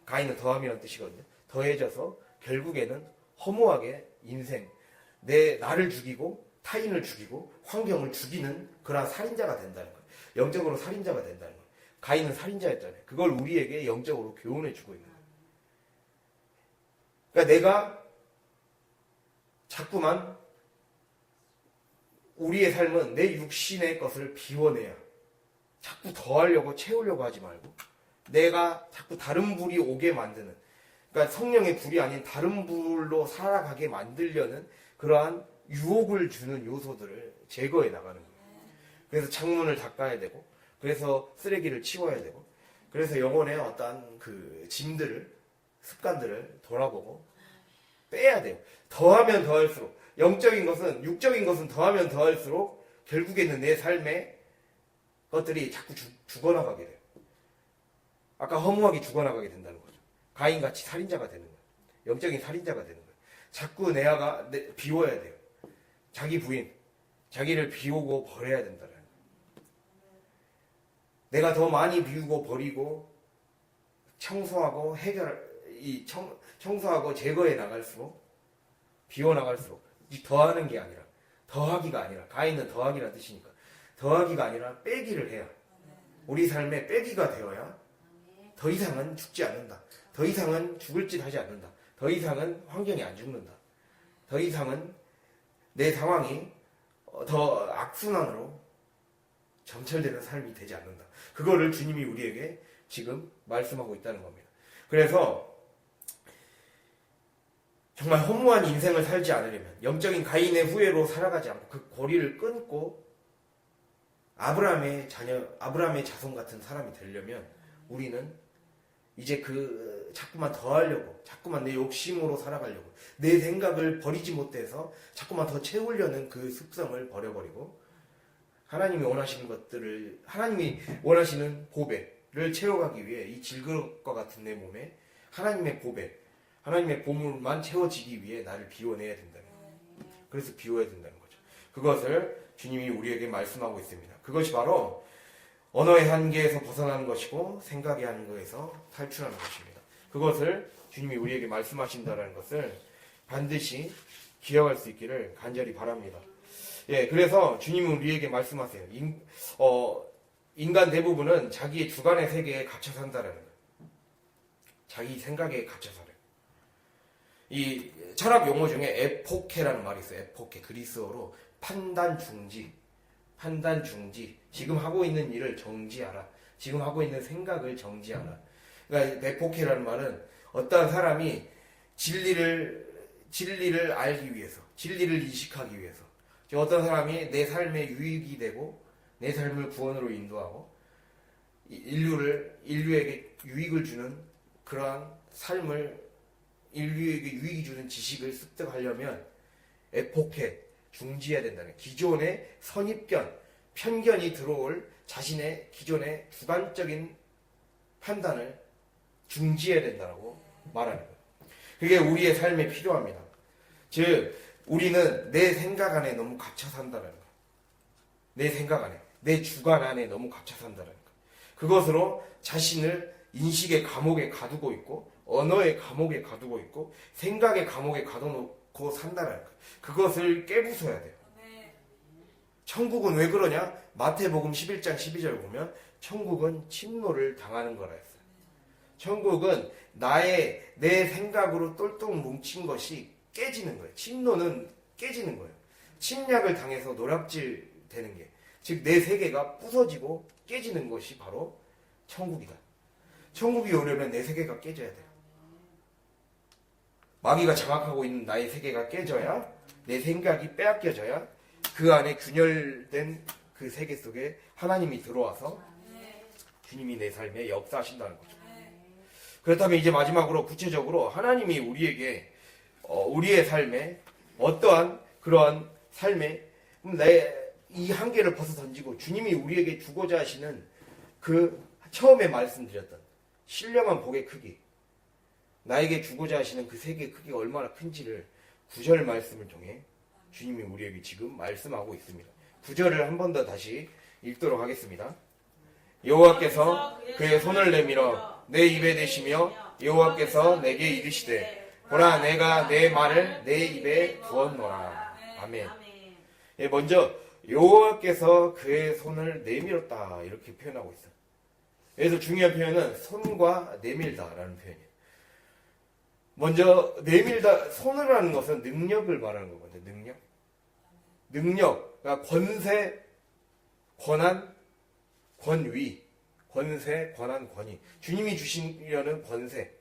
가인은 더함이라는 뜻이거든요. 더해져서 결국에는 허무하게 인생, 나를 죽이고 타인을 죽이고 환경을 죽이는 그러한 살인자가 된다는 거예요. 영적으로 살인자가 된다는 거예요. 가인은 살인자였잖아요. 그걸 우리에게 영적으로 교훈해 주고 있는 거예요. 그러니까 내가 자꾸만 우리의 삶은 내 육신의 것을 비워내야 자꾸 더하려고 채우려고 하지 말고 내가 자꾸 다른 불이 오게 만드는, 그러니까 성령의 불이 아닌 다른 불로 살아가게 만들려는 그러한 유혹을 주는 요소들을 제거해 나가는 거예요. 그래서 창문을 닦아야 되고, 그래서 쓰레기를 치워야 되고, 그래서 영혼의 어떠한 그 짐들을, 습관들을 돌아보고 빼야 돼요. 더하면 더할수록, 영적인 것은, 육적인 것은 더하면 더할수록 결국에는 내 삶의 것들이 자꾸 죽어나가게 돼요. 아까 허무하게 죽어나가게 된다는 거죠. 가인같이 살인자가 되는 거예요. 영적인 살인자가 되는 거예요. 자꾸 내아가 비워야 돼요. 자기 부인, 자기를 비우고 버려야 된다는 거예요. 내가 더 많이 비우고 버리고 청소하고 청소하고 제거해 나갈수록, 비워 나갈수록, 더하는 게 아니라, 더하기가 아니라, 가인은 더하기란 뜻이니까 더하기가 아니라 빼기를 해야, 우리 삶에 빼기가 되어야 더 이상은 죽지 않는다. 더 이상은 죽을 짓 하지 않는다. 더 이상은 환경이 안 죽는다. 더 이상은 내 상황이 더 악순환으로 점철되는 삶이 되지 않는다. 그거를 주님이 우리에게 지금 말씀하고 있다는 겁니다. 그래서 정말 허무한 인생을 살지 않으려면, 영적인 가인의 후예로 살아가지 않고 그 고리를 끊고 아브라함의 자녀, 아브라함의 자손 같은 사람이 되려면 우리는 이제 자꾸만 더 하려고, 자꾸만 내 욕심으로 살아가려고, 내 생각을 버리지 못해서 자꾸만 더 채우려는 그 습성을 버려버리고, 하나님이 원하시는 것들을, 하나님이 원하시는 보배를 채워가기 위해 이 질그릇과 같은 내 몸에 하나님의 보배, 하나님의 보물만 채워지기 위해 나를 비워내야 된다는 거예요. 그래서 비워야 된다는 거죠. 그것을 주님이 우리에게 말씀하고 있습니다. 그것이 바로 언어의 한계에서 벗어나는 것이고 생각의 한계에서 탈출하는 것입니다. 그것을 주님이 우리에게 말씀하신다는 것을 반드시 기억할 수 있기를 간절히 바랍니다. 예, 그래서 주님은 우리에게 말씀하세요. 인간 대부분은 자기의 주관의 세계에 갇혀 산다라는 거예요. 자기 생각에 갇혀 살아요. 이 철학 용어 중에 에포케라는 말이 있어요. 에포케, 그리스어로 판단 중지. 지금 하고 있는 일을 정지하라. 지금 하고 있는 생각을 정지하라. 그러니까 에포케라는 말은 어떤 사람이 진리를 알기 위해서, 진리를 이식하기 위해서, 어떤 사람이 내 삶에 유익이 되고 내 삶을 구원으로 인도하고 인류에게 유익을 주는 그러한 삶을, 인류에게 유익이 주는 지식을 습득하려면 에포케, 중지해야 된다는, 기존의 선입견, 편견이 들어올 자신의 기존의 주관적인 판단을 중지해야 된다고 말하는 거예요. 그게 우리의 삶에 필요합니다. 즉, 우리는 내 생각 안에 너무 갇혀 산다는 거예요. 내 생각 안에, 내 주관 안에 너무 갇혀 산다는 거예요. 그것으로 자신을 인식의 감옥에 가두고 있고, 언어의 감옥에 가두고 있고, 생각의 감옥에 가둬놓고 산다는 거예요. 그것을 깨부숴야 돼요. 천국은 왜 그러냐? 마태복음 11장 12절 보면 천국은 침노를 당하는 거라 했어요. 천국은 내 생각으로 똘똘 뭉친 것이 깨지는 거예요. 침노는 깨지는 거예요. 침략을 당해서 노략질 되는 게, 즉 내 세계가 부서지고 깨지는 것이 바로 천국이다. 천국이 오려면 내 세계가 깨져야 돼요. 마귀가 장악하고 있는 나의 세계가 깨져야, 내 생각이 빼앗겨져야 그 안에 균열된 그 세계 속에 하나님이 들어와서 주님이 내 삶에 역사하신다는 거죠. 그렇다면 이제 마지막으로 구체적으로 하나님이 우리에게 우리의 삶에 어떠한 그러한 삶에 이 한계를 벗어 던지고 주님이 우리에게 주고자 하시는 그 처음에 말씀드렸던 신령한 복의 크기, 나에게 주고자 하시는 그 세계의 크기가 얼마나 큰지를 9절 말씀을 통해 주님이 우리에게 지금 말씀하고 있습니다. 9절을 한 번 더 다시 읽도록 하겠습니다. 여호와께서 그의 손을 내밀어 내 입에 대시며 여호와께서 내게 이르시되 보라 내가 내 말을 내 입에 부었노라. 아멘. 예, 먼저 여호와께서 그의 손을 내밀었다 이렇게 표현하고 있어요. 그래서 중요한 표현은 손과 내밀다라는 표현이에요. 먼저 내밀다, 손을 하는 것은 능력을 말하는 거거든요. 능력, 그러니까 권세, 권한, 권위, 권세, 권한, 권위. 주님이 주시려는 권세,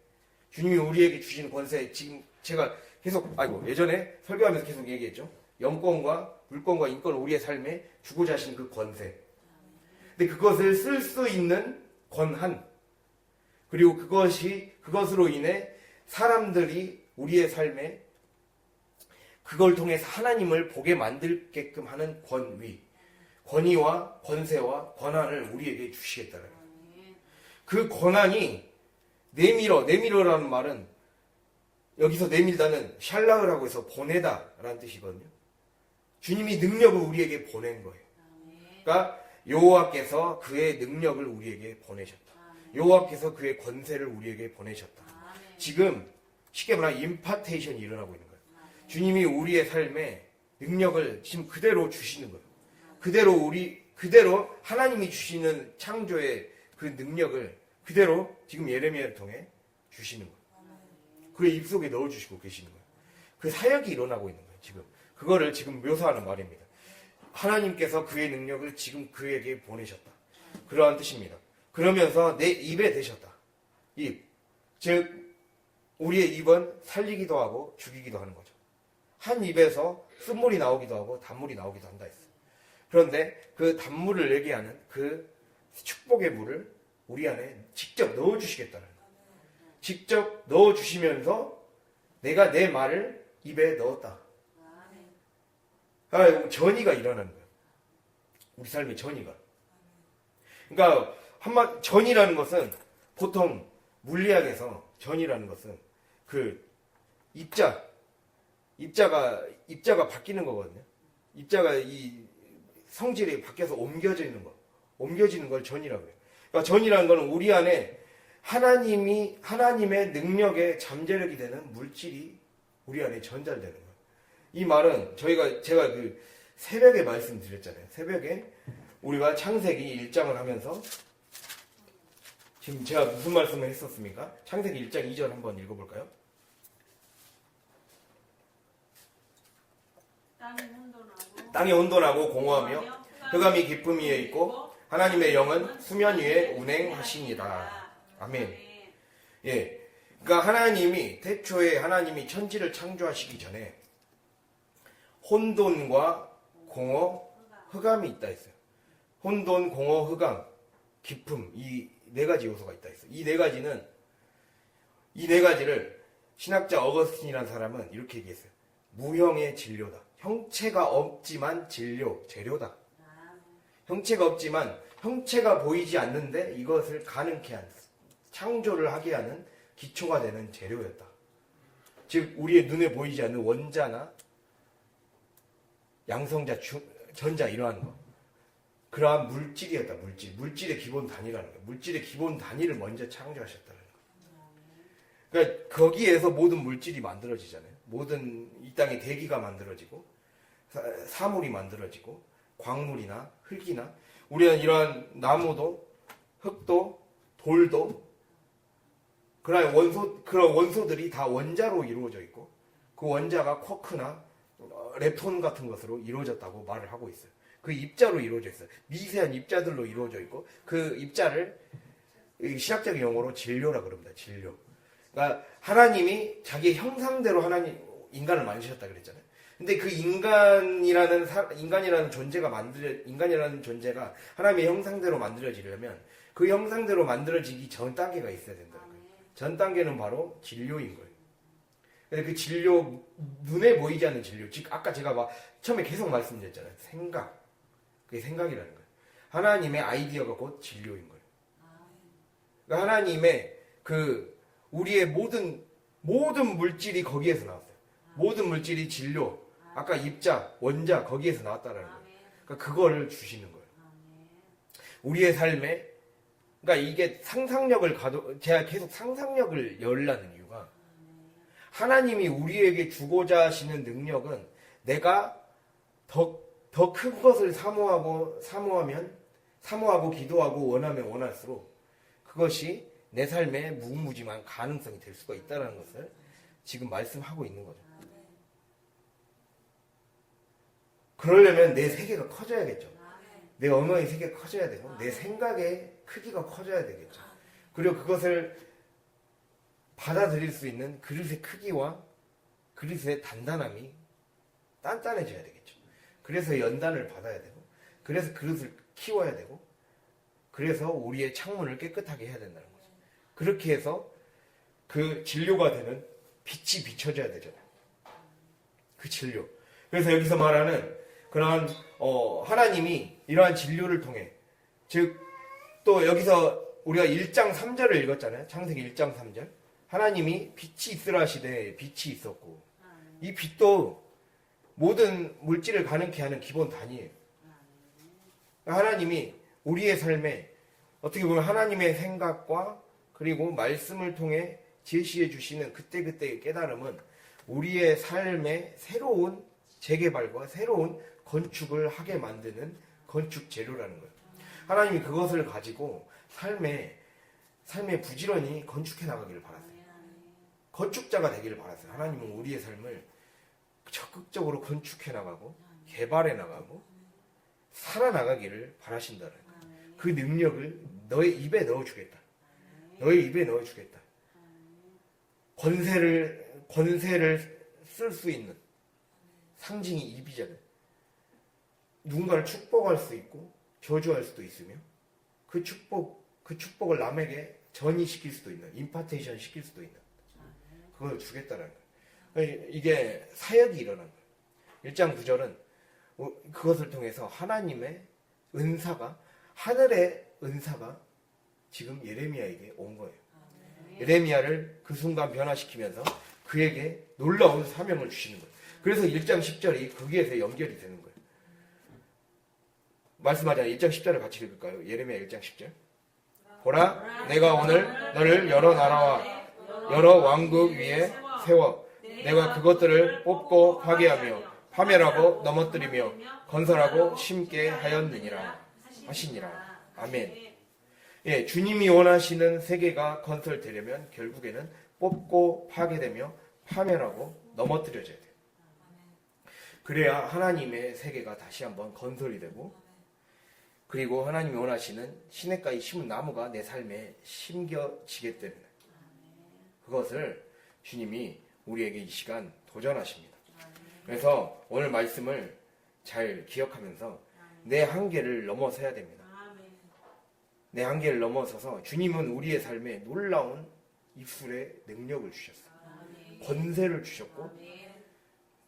주님이 우리에게 주신 권세. 지금 제가 계속 예전에 설교하면서 계속 얘기했죠. 영권과 물권과 인권을 우리의 삶에 주고자 하신 그 권세. 근데 그것을 쓸 수 있는 권한, 그리고 그것으로 인해 사람들이 우리의 삶에 그걸 통해서 하나님을 보게 만들게끔 하는 권위, 권위와 권세와 권한을 우리에게 주시겠다는 거예요. 그 권한이 내밀어라는 말은 여기서 내밀다는 샬라흐라고 해서 보내다라는 뜻이거든요. 주님이 능력을 우리에게 보낸 거예요. 그러니까 여호와께서 그의 능력을 우리에게 보내셨다. 여호와께서 그의 권세를 우리에게 보내셨다. 지금 쉽게 말하면 임파테이션이 일어나고 있는 거예요. 주님이 우리의 삶에 능력을 지금 그대로 주시는 거예요. 그대로 하나님이 주시는 창조의 그 능력을 그대로 지금 예레미야를 통해 주시는 거예요. 그의 입속에 넣어주시고 계시는 거예요. 그 사역이 일어나고 있는 거예요. 지금 그거를 지금 묘사하는 말입니다. 하나님께서 그의 능력을 지금 그에게 보내셨다. 그러한 뜻입니다. 그러면서 내 입에 대셨다. 입, 즉 우리의 입은 살리기도 하고 죽이기도 하는 거죠. 한 입에서 쓴물이 나오기도 하고 단물이 나오기도 한다 했어요. 그런데 그 단물을 내게 하는 그 축복의 물을 우리 안에 직접 넣어주시겠다는 거예요. 직접 넣어주시면서 내가 내 말을 입에 넣었다. 전이가 일어나는 거예요. 우리 삶의 전이가. 그러니까 전이라는 것은 보통 물리학에서 전이라는 것은 그 입자가 바뀌는 거거든요. 입자가 이 성질이 바뀌어서 옮겨지는 걸 전이라고 해요. 그러니까 전이라는 것은 우리 안에 하나님의 능력의 잠재력이 되는 물질이 우리 안에 전달되는 거예요. 이 말은 제가 그 새벽에 말씀드렸잖아요. 새벽에 우리가 창세기 1장을 하면서 지금 제가 무슨 말씀을 했었습니까? 창세기 1장 2절 한번 읽어볼까요? 땅이 혼돈하고 공허하며 흑암이 깊음 위에 있고 하나님의 영은 수면 위에 운행하시니라. 아멘. 예, 그러니까 태초에 하나님이 천지를 창조하시기 전에 혼돈과 공허, 흑암이 있다 했어요. 혼돈, 공허, 흑암, 깊음, 이 네 가지 요소가 있다 했어요. 이 네 가지를 신학자 어거스틴이라는 사람은 이렇게 얘기했어요. 무형의 진료다. 형체가 없지만 재료다. 형체가 없지만 형체가 보이지 않는데 이것을 가능케 하는, 창조를 하게 하는 기초가 되는 재료였다. 즉 우리의 눈에 보이지 않는 원자나 양성자, 전자 이러한 거, 그러한 물질이었다. 물질의 기본 단위라는 거예요. 물질의 기본 단위를 먼저 창조하셨다는 거예요. 그러니까 거기에서 모든 물질이 만들어지잖아요. 모든 이 땅의 대기가 만들어지고 사물이 만들어지고 광물이나 흙이나 우리는 이러한 나무도 흙도 돌도 그런 원소들이 다 원자로 이루어져 있고 그 원자가 쿼크나 렙톤 같은 것으로 이루어졌다고 말을 하고 있어요. 그 입자로 이루어져 있어요. 미세한 입자들로 이루어져 있고 그 입자를 신학적 용어로 진료라 그럽니다. 진료. 그러니까 하나님이 자기의 형상대로 인간을 만드셨다 그랬잖아요. 근데 그 인간이라는 존재가 하나님의 형상대로 만들어지려면 그 형상대로 만들어지기 전 단계가 있어야 된다는 거예요. 전 단계는 바로 진료인 거예요. 근데 그 진료, 눈에 보이지 않는 진료, 즉 아까 제가 처음에 계속 말씀드렸잖아요. 그게 생각이라는 거예요. 하나님의 아이디어가 곧 진료인 거예요. 그러니까 하나님의 우리의 모든 물질이 거기에서 나왔어요. 모든 물질이 진료, 아까 입자, 원자 거기에서 나왔다라는 거예요. 그러니까 그거를 주시는 거예요. 우리의 삶에, 그러니까 이게 제가 계속 상상력을 열라는 이유가 하나님이 우리에게 주고자 하시는 능력은 내가 더 큰 것을 사모하고 기도하고 원하면 원할수록 그것이 내 삶에 무궁무진한 가능성이 될 수가 있다는 것을 지금 말씀하고 있는 거죠. 그러려면 내 세계가 커져야겠죠. 내 언어의 세계가 커져야 되고 내 생각의 크기가 커져야 되겠죠. 그리고 그것을 받아들일 수 있는 그릇의 크기와 그릇의 단단함이 단단해져야 되겠죠. 그래서 연단을 받아야 되고 그래서 그릇을 키워야 되고 그래서 우리의 창문을 깨끗하게 해야 된다는 거죠. 그렇게 해서 그 진료가 되는 빛이 비춰져야 되잖아요. 그 진료. 그래서 여기서 말하는 그러한 하나님이 이러한 진료를 통해 즉 또 여기서 우리가 1장 3절을 읽었잖아요. 창세기 1장 3절. 하나님이 빛이 있으라 하시되 빛이 있었고 이 빛도 모든 물질을 가능케 하는 기본 단위예요. 하나님이 우리의 삶에 어떻게 보면 하나님의 생각과 그리고 말씀을 통해 제시해 주시는 그때그때의 깨달음은 우리의 삶의 새로운 재개발과 새로운 건축을 하게 만드는 건축 재료라는 거예요. 하나님이 그것을 가지고 삶에 부지런히 건축해 나가기를 바랐어요. 건축자가 되기를 바랐어요. 하나님은 우리의 삶을 적극적으로 건축해 나가고 개발해 나가고 살아나가기를 바라신다는 거예요. 그 능력을 너의 입에 넣어주겠다. 너의 입에 넣어주겠다. 권세를 쓸 수 있는 상징이 입이잖아요. 누군가를 축복할 수 있고 저주할 수도 있으며 그 축복을 남에게 전이시킬 수도 있는 임파테이션 시킬 수도 있는 그걸 주겠다는 거예요. 이게 사역이 일어난 거예요. 1장 9절은 그것을 통해서 하나님의 은사가 하늘의 은사가 지금 예레미야에게 온 거예요. 예레미야를 그 순간 변화시키면서 그에게 놀라운 사명을 주시는 거예요. 그래서 1장 10절이 거기에서 연결이 되는 거예요. 말씀하잖아요. 1장 10절을 같이 읽을까요? 예레미야 1장 10절. 보라, 내가 오늘 너를 여러 나라와 여러 왕국 위에 세워 내가 그것들을 뽑고 파괴하며 파멸하고 넘어뜨리며 건설하고 심게 하였느니라 하시니라. 아멘. 예, 주님이 원하시는 세계가 건설되려면 결국에는 뽑고 파괴되며 파멸하고 넘어뜨려져야 돼요. 그래야 하나님의 세계가 다시 한번 건설이 되고 그리고 하나님이 원하시는 시냇가에 심은 나무가 내 삶에 심겨지게 되는 그것을 주님이 우리에게 이 시간 도전하십니다. 그래서 오늘 말씀을 잘 기억하면서 내 한계를 넘어서야 됩니다. 내 한계를 넘어서서 주님은 우리의 삶에 놀라운 입술의 능력을 주셨어요. 권세를 주셨고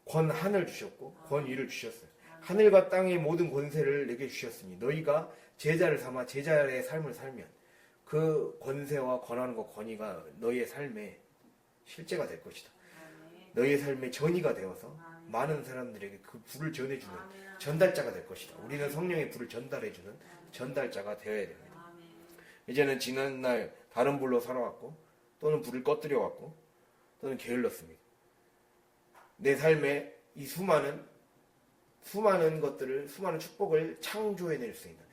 권한을 주셨고 권위를 주셨어요. 하늘과 땅의 모든 권세를 내게 주셨으니 너희가 제자를 삼아 제자의 삶을 살면 그 권세와 권한과 권위가 너희의 삶에 실제가 될 것이다. 너희의 삶에 전이가 되어서 많은 사람들에게 그 불을 전해주는 전달자가 될 것이다. 우리는 성령의 불을 전달해주는 전달자가 되어야 됩니다. 이제는 지난날 다른 불로 살아왔고 또는 불을 꺼뜨려왔고 또는 게을렀습니다. 내 삶에 이 수많은 것들을 수많은 축복을 창조해낼 수 있는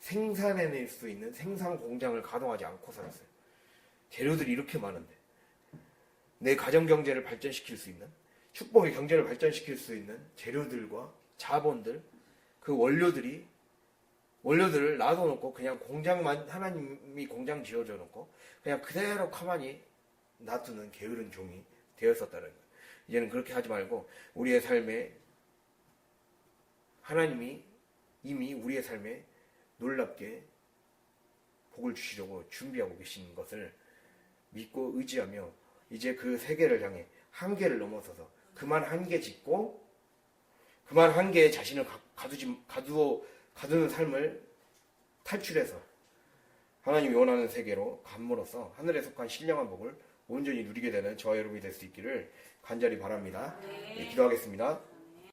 생산해낼 수 있는 생산 공장을 가동하지 않고 살았어요. 재료들이 이렇게 많은데 내 가정 경제를 발전시킬 수 있는 축복의 경제를 발전시킬 수 있는 재료들과 자본들 그 원료들을 놔둬놓고 그냥 공장만 하나님이 공장 지어줘 놓고 그냥 그대로 가만히 놔두는 게으른 종이 되었었다는 거예요. 이제는 그렇게 하지 말고 우리의 삶에 하나님이 이미 우리의 삶에 놀랍게 복을 주시려고 준비하고 계신 것을 믿고 의지하며 이제 그 세계를 향해 한계를 넘어서서 그만 한계 짓고 그만 한계에 자신을 가두는 삶을 탈출해서 하나님이 원하는 세계로 감으로써 하늘에 속한 신령한 복을 온전히 누리게 되는 저와 여러분이 될 수 있기를 간절히 바랍니다. 네, 기도하겠습니다.